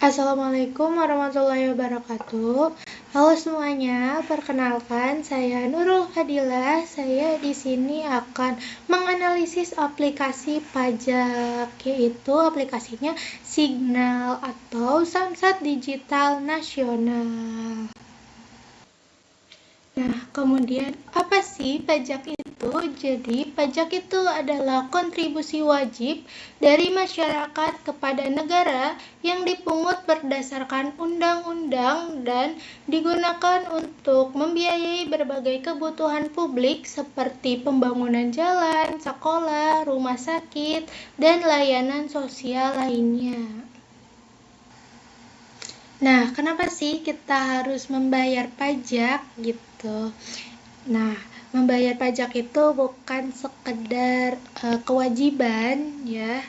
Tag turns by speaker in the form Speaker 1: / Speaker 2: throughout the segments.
Speaker 1: Assalamualaikum warahmatullahi wabarakatuh. Halo semuanya, perkenalkan saya Nurul Fadilah. Saya di sini akan menganalisis aplikasi pajak, yaitu aplikasinya Signal atau Samsat Digital Nasional. Nah, kemudian apa sih pajak itu? Jadi, pajak itu adalah kontribusi wajib dari masyarakat kepada negara yang dipungut berdasarkan undang-undang dan digunakan untuk membiayai berbagai kebutuhan publik seperti pembangunan jalan, sekolah, rumah sakit, dan layanan sosial lainnya. Nah, kenapa sih kita harus membayar pajak gitu? Nah, membayar pajak itu bukan sekedar kewajiban ya,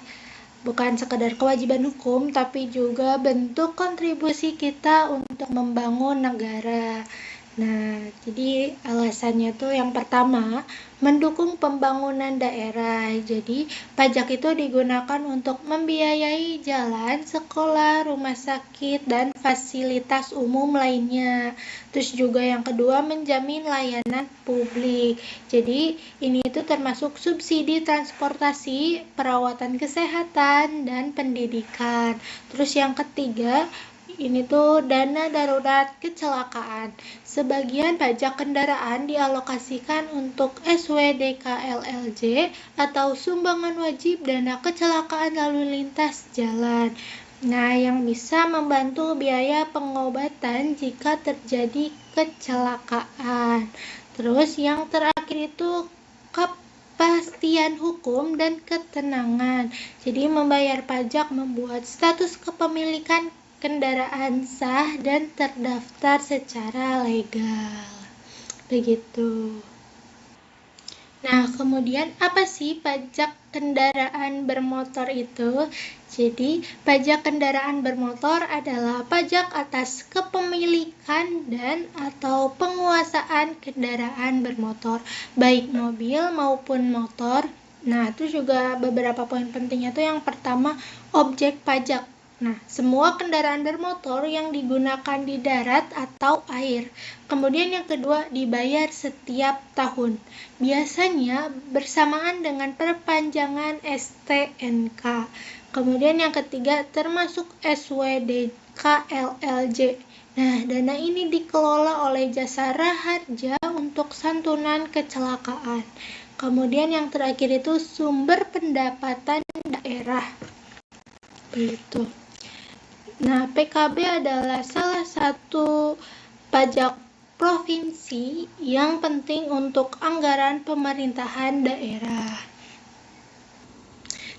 Speaker 1: bukan sekedar kewajiban hukum, tapi juga bentuk kontribusi kita untuk membangun negara. Nah, jadi alasannya tuh yang pertama, mendukung pembangunan daerah. Jadi, pajak itu digunakan untuk membiayai jalan, sekolah, rumah sakit, dan fasilitas umum lainnya. Terus juga yang kedua, menjamin layanan publik. Jadi, ini itu termasuk subsidi transportasi, perawatan kesehatan, dan pendidikan. Terus yang ketiga, ini tuh dana darurat kecelakaan. Sebagian pajak kendaraan dialokasikan untuk SWDKLLJ atau sumbangan wajib dana kecelakaan lalu lintas jalan. Nah, yang bisa membantu biaya pengobatan jika terjadi kecelakaan. Terus yang terakhir itu kepastian hukum dan ketenangan. Jadi membayar pajak membuat status kepemilikan kendaraan sah dan terdaftar secara legal. Begitu. Nah, kemudian apa sih pajak kendaraan bermotor itu? Jadi, pajak kendaraan bermotor adalah pajak atas kepemilikan dan atau penguasaan kendaraan bermotor, baik mobil maupun motor. Nah, itu juga beberapa poin pentingnya tuh. Yang pertama, objek pajak. Nah, semua kendaraan bermotor yang digunakan di darat atau air. Kemudian yang kedua, dibayar setiap tahun. Biasanya bersamaan dengan perpanjangan STNK. Kemudian yang ketiga, termasuk SWDKLLJ. Nah, dana ini dikelola oleh Jasa Raharja untuk santunan kecelakaan. Kemudian yang terakhir itu sumber pendapatan daerah. Begitu. Nah, PKB adalah salah satu pajak provinsi yang penting untuk anggaran pemerintahan daerah.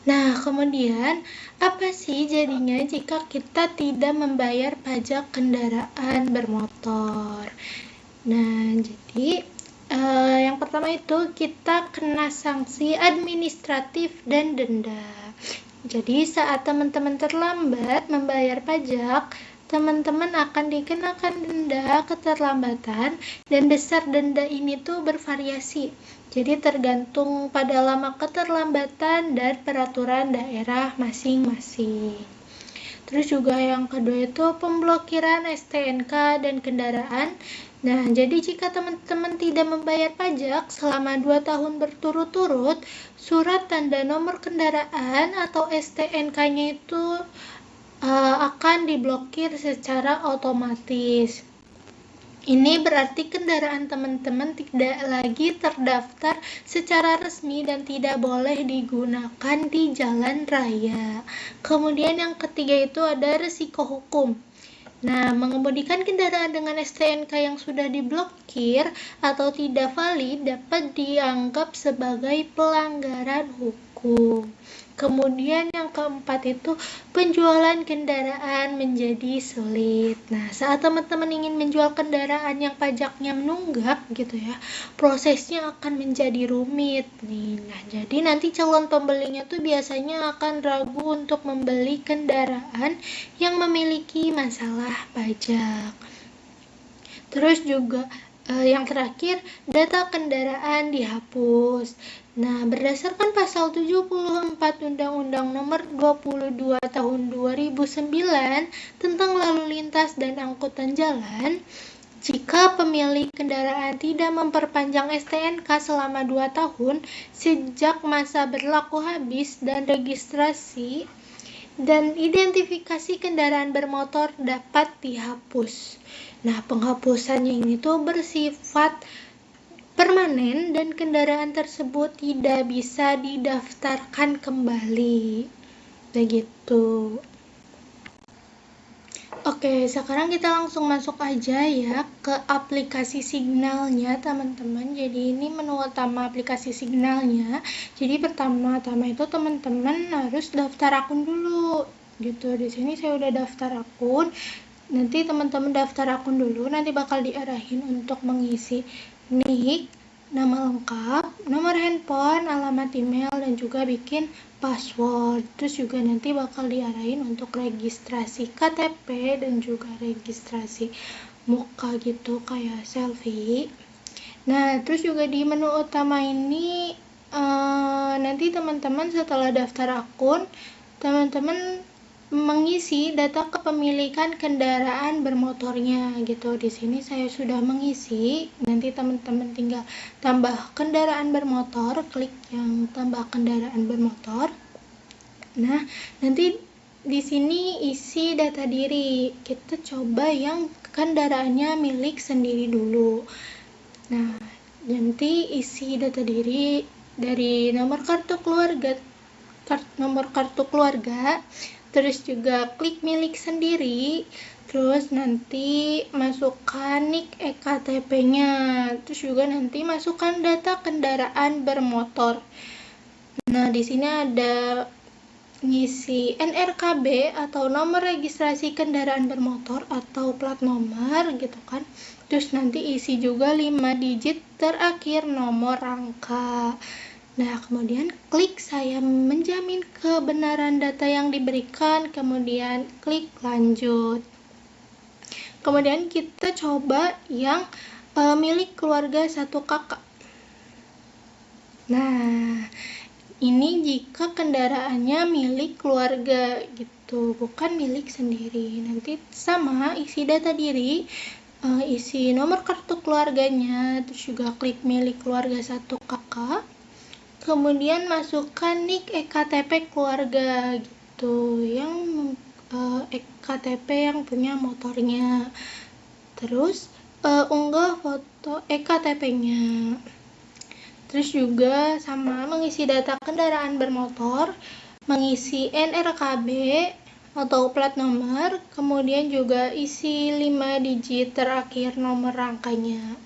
Speaker 1: Nah, kemudian apa sih jadinya jika kita tidak membayar pajak kendaraan bermotor? Nah, jadi yang pertama itu kita kena sanksi administratif dan denda. Jadi saat teman-teman terlambat membayar pajak, teman-teman akan dikenakan denda keterlambatan, dan besar denda ini tuh bervariasi. Jadi tergantung pada lama keterlambatan dan peraturan daerah masing-masing. Terus juga yang kedua itu pemblokiran STNK dan kendaraan. Nah, jadi jika teman-teman tidak membayar pajak selama 2 tahun berturut-turut, surat tanda nomor kendaraan atau STNK-nya itu akan diblokir secara otomatis. Ini berarti kendaraan teman-teman tidak lagi terdaftar secara resmi dan tidak boleh digunakan di jalan raya. Kemudian yang ketiga itu ada risiko hukum. Nah, mengemudikan kendaraan dengan STNK yang sudah diblokir atau tidak valid dapat dianggap sebagai pelanggaran hukum. Kemudian yang keempat itu penjualan kendaraan menjadi sulit. Nah, saat teman-teman ingin menjual kendaraan yang pajaknya menunggak gitu ya, prosesnya akan menjadi rumit nih. Nah, jadi nanti calon pembelinya tuh biasanya akan ragu untuk membeli kendaraan yang memiliki masalah pajak. Terus juga Yang terakhir, data kendaraan dihapus. Nah, berdasarkan pasal 74 Undang-Undang Nomor 22 Tahun 2009 tentang lalu lintas dan angkutan jalan, jika pemilik kendaraan tidak memperpanjang STNK selama 2 tahun sejak masa berlaku habis dan registrasi dan identifikasi kendaraan bermotor dapat dihapus. Nah, penghapusannya ini tuh bersifat permanen dan kendaraan tersebut tidak bisa didaftarkan kembali. Begitu. Oke, sekarang kita langsung masuk aja ya ke aplikasi Signalnya, teman-teman. Jadi ini menu utama aplikasi Signalnya. Jadi pertama-tama itu teman-teman harus daftar akun dulu. Gitu. Di sini saya udah daftar akun. Nanti teman-teman daftar akun dulu, nanti bakal diarahin untuk mengisi nick, nama lengkap, nomor handphone, alamat email, dan juga bikin password. Terus juga nanti bakal diarahin untuk registrasi KTP dan juga registrasi muka gitu kayak selfie. Nah, terus juga di menu utama ini nanti teman-teman setelah daftar akun, teman-teman mengisi data kepemilikan kendaraan bermotornya gitu. Di sini saya sudah mengisi. Nanti teman-teman tinggal tambah kendaraan bermotor, klik yang tambah kendaraan bermotor. Nah, nanti di sini isi data diri. Kita coba yang kendaraannya milik sendiri dulu. Nah, nanti isi data diri dari nomor kartu keluarga, terus juga klik milik sendiri, terus nanti masukkan NIK EKTP-nya, terus juga nanti masukkan data kendaraan bermotor. Nah, di sini ada ngisi NRKB atau nomor registrasi kendaraan bermotor atau plat nomor gitu kan. Terus nanti isi juga 5 digit terakhir nomor rangka. Nah, kemudian klik saya menjamin kebenaran data yang diberikan, kemudian klik lanjut. Kemudian kita coba yang milik keluarga satu kakak. Nah, ini jika kendaraannya milik keluarga gitu, bukan milik sendiri. Nanti sama isi data diri, isi nomor kartu keluarganya, terus juga klik milik keluarga satu kakak. Kemudian masukkan NIK EKTP keluarga gitu, yang EKTP yang punya motornya. Terus unggah foto EKTP-nya. Terus juga sama mengisi data kendaraan bermotor, mengisi NRKB atau plat nomor, kemudian juga isi 5 digit terakhir nomor rangkanya.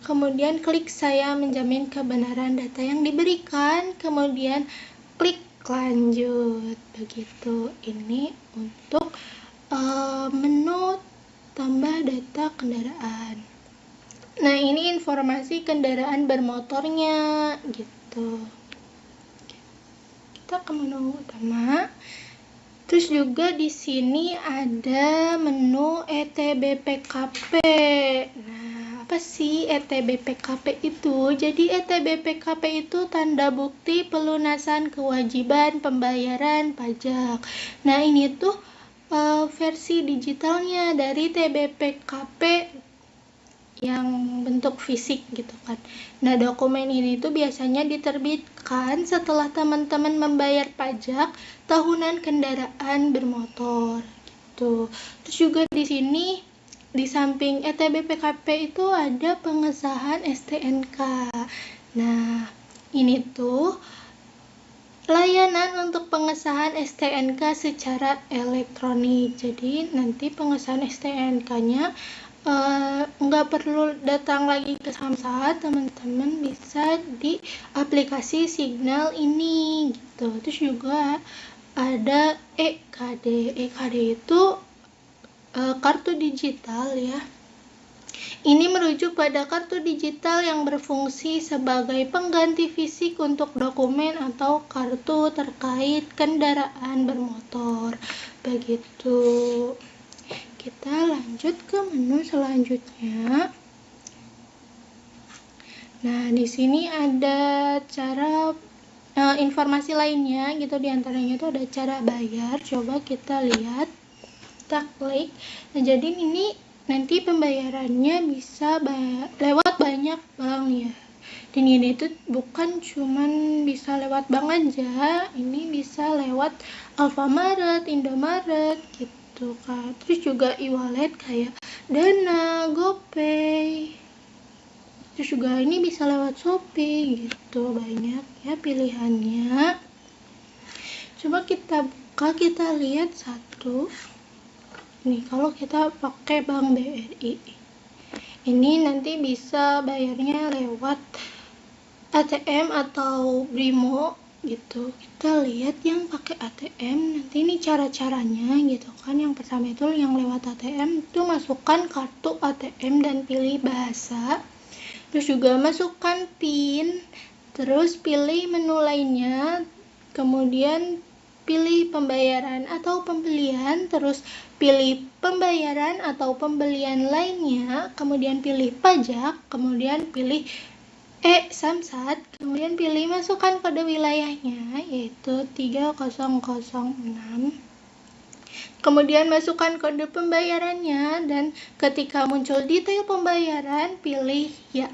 Speaker 1: Kemudian klik saya menjamin kebenaran data yang diberikan, kemudian klik lanjut. Begitu. Ini untuk menu tambah data kendaraan. Nah, ini informasi kendaraan bermotornya gitu. Kita ke menu utama. Terus juga di sini ada menu ETBPKP. Nah, apa sih ETBPKP itu? Jadi ETBPKP itu tanda bukti pelunasan kewajiban pembayaran pajak. Nah, ini tuh versi digitalnya dari TBPKP yang bentuk fisik gitu kan. Nah, dokumen ini tuh biasanya diterbitkan setelah teman-teman membayar pajak tahunan kendaraan bermotor gitu. Terus juga di sini di samping ETBPKP itu ada pengesahan STNK. Nah, ini tuh layanan untuk pengesahan STNK secara elektronik. Jadi nanti pengesahan STNK-nya nggak perlu datang lagi ke Samsat, teman-teman bisa di aplikasi Signal ini gitu. Terus juga ada EKD. EKD itu kartu digital ya. Ini merujuk pada kartu digital yang berfungsi sebagai pengganti fisik untuk dokumen atau kartu terkait kendaraan bermotor. Begitu. Kita lanjut ke menu selanjutnya. Nah, di sini ada cara informasi lainnya gitu, diantaranya itu ada cara bayar. Coba kita lihat, kita klik. Nah, jadi ini nanti pembayarannya bisa lewat banyak bank ya. Dan ini tuh bukan cuman bisa lewat bank aja, ini bisa lewat Alfamart, Indomaret gitu kan. Terus juga e-wallet kayak Dana, GoPay. Terus juga ini bisa lewat Shopee gitu, banyak ya pilihannya. Coba kita buka, kita lihat satu. Nih, kalau kita pakai Bank BRI, ini nanti bisa bayarnya lewat ATM atau Brimo gitu. Kita lihat yang pakai ATM, nanti ini cara-caranya gitu kan. Yang pertama itu yang lewat ATM itu masukkan kartu ATM dan pilih bahasa. Terus juga masukkan PIN, terus pilih menu lainnya, kemudian pilih pembayaran atau pembelian, terus pilih pembayaran atau pembelian lainnya, kemudian pilih pajak, kemudian pilih Samsat, kemudian pilih masukkan kode wilayahnya, yaitu 3006. Kemudian masukkan kode pembayarannya, dan ketika muncul detail pembayaran, pilih ya.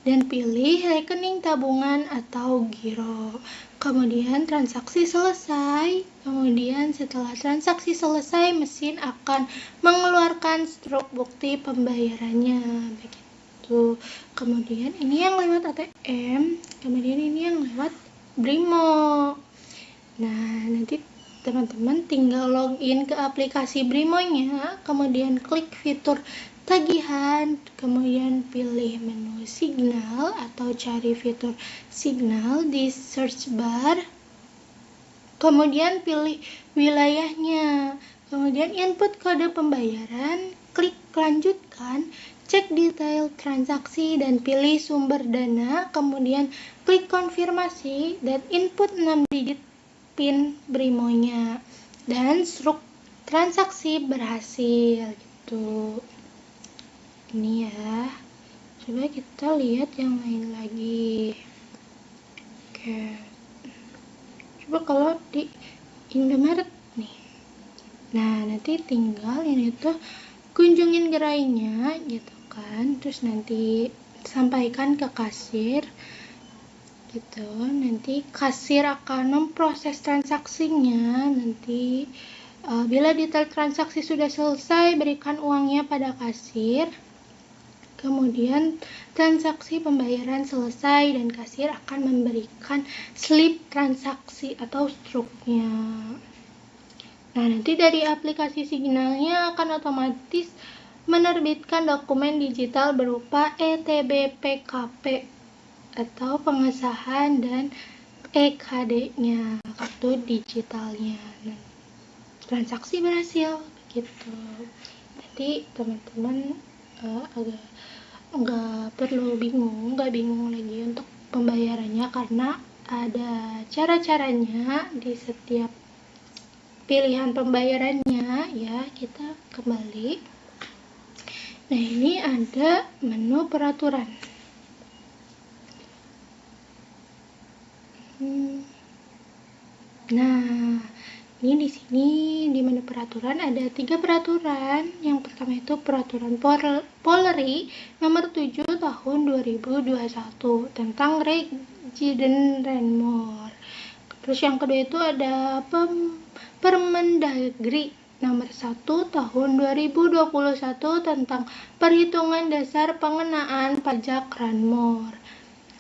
Speaker 1: Dan pilih rekening tabungan atau giro. Kemudian transaksi selesai. Kemudian setelah transaksi selesai, mesin akan mengeluarkan struk bukti pembayarannya. Begitu. Kemudian ini yang lewat ATM, kemudian ini yang lewat Brimo. Nah, nanti teman-teman tinggal login ke aplikasi Brimonya, kemudian klik fitur tagihan, kemudian pilih menu signal atau cari fitur signal di search bar, kemudian pilih wilayahnya, kemudian input kode pembayaran, klik lanjutkan, cek detail transaksi dan pilih sumber dana, kemudian klik konfirmasi dan input 6 digit PIN Brimonya, dan struk transaksi berhasil gitu. Ini ya, coba kita lihat yang lain lagi. Oke, coba kalau di Indomaret nih, nah nanti tinggal ini tuh kunjungin gerainya gitu kan, terus nanti sampaikan ke kasir gitu, nanti kasir akan memproses transaksinya. Nanti bila detail transaksi sudah selesai, berikan uangnya pada kasir. Kemudian transaksi pembayaran selesai dan kasir akan memberikan slip transaksi atau struknya. Nah, nanti dari aplikasi signalnya akan otomatis menerbitkan dokumen digital berupa ETB-PKP atau pengesahan dan EKD-nya, kartu digitalnya. Nah, transaksi berhasil begitu. Jadi teman-teman agak nggak perlu bingung lagi untuk pembayarannya, karena ada cara-caranya di setiap pilihan pembayarannya ya. Kita kembali. Nah, ini ada menu peraturan. Nah, ini di sini di menu peraturan ada 3 peraturan. Yang pertama itu peraturan Polri nomor 7 tahun 2021 tentang Resident Ranmor. Terus yang kedua itu ada Permendagri nomor 1 tahun 2021 tentang perhitungan dasar pengenaan pajak Ranmor.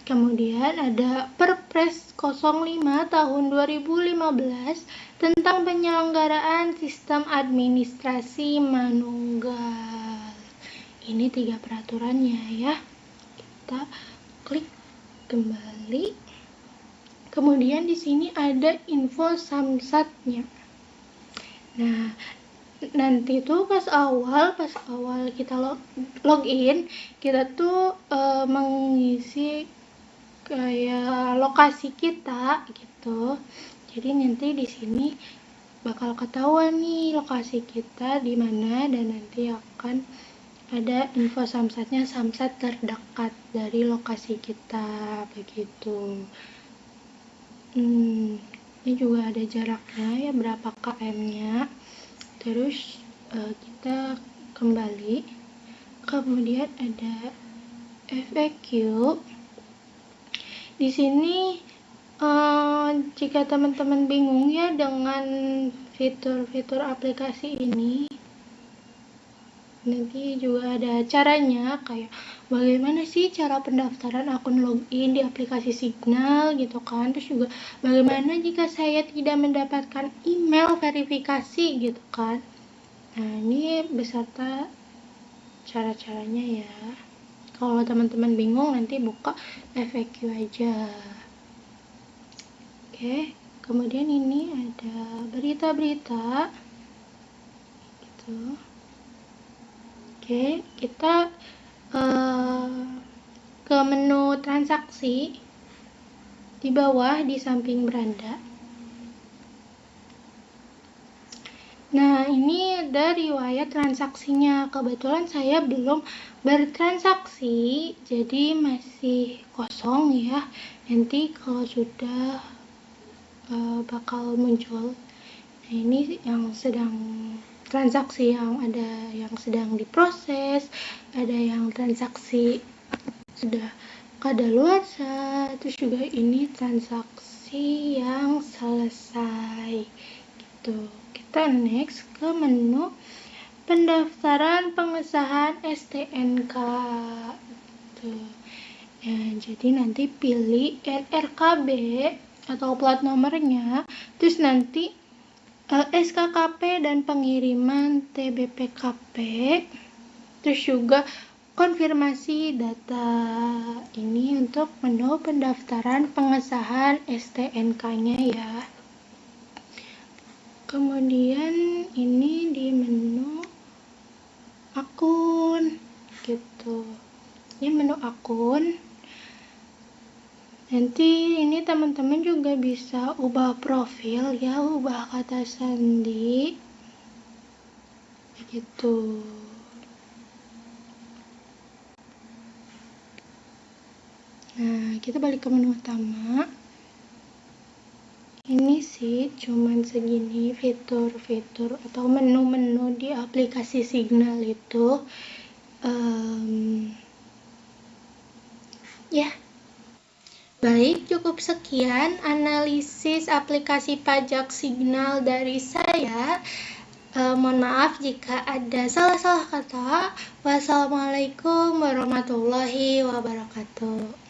Speaker 1: Kemudian ada Perpres 05 tahun 2015 tentang penyelenggaraan sistem administrasi manunggal. Ini 3 peraturannya ya. Kita klik kembali. Kemudian di sini ada info samsatnya. Nah, nanti tuh pas awal kita login, kita tuh mengisi kayak lokasi kita gitu. Jadi nanti di sini bakal ketahuan nih lokasi kita di mana, dan nanti akan ada info samsatnya, samsat terdekat dari lokasi kita, begitu. Ini juga ada jaraknya ya, berapa km-nya. Terus kita kembali, kemudian ada FAQ. Di sini jika teman-teman bingung ya dengan fitur-fitur aplikasi ini, nanti juga ada caranya, kayak bagaimana sih cara pendaftaran akun login di aplikasi Signal gitu kan. Terus juga bagaimana jika saya tidak mendapatkan email verifikasi gitu kan. Nah, ini beserta cara-caranya ya. Kalau teman-teman bingung, nanti buka FAQ aja. Oke, kemudian ini ada berita-berita gitu. Oke, kita ke menu transaksi di bawah di samping beranda. Nah, ini ada riwayat transaksinya. Kebetulan saya belum bertransaksi, jadi masih kosong ya. Nanti kalau sudah bakal muncul. Nah, ini yang sedang transaksi, yang ada yang sedang diproses, ada yang transaksi sudah kadaluarsa, terus juga ini transaksi yang selesai gitu. Kita next ke menu pendaftaran pengesahan STNK gitu. Ya, jadi nanti pilih NRKB atau plat nomornya, terus nanti SKKP dan pengiriman TBPKP, terus juga konfirmasi data. Ini untuk menu pendaftaran pengesahan STNK-nya ya. Kemudian ini di menu akun gitu. Ini menu akun. Nanti ini teman-teman juga bisa ubah profil ya, ubah kata sandi begitu. Nah, kita balik ke menu utama. Ini sih cuman segini fitur-fitur atau menu-menu di aplikasi Signal itu. Ya. Baik, cukup sekian analisis aplikasi pajak Signal dari saya. Mohon maaf jika ada salah-salah kata. Wassalamualaikum warahmatullahi wabarakatuh.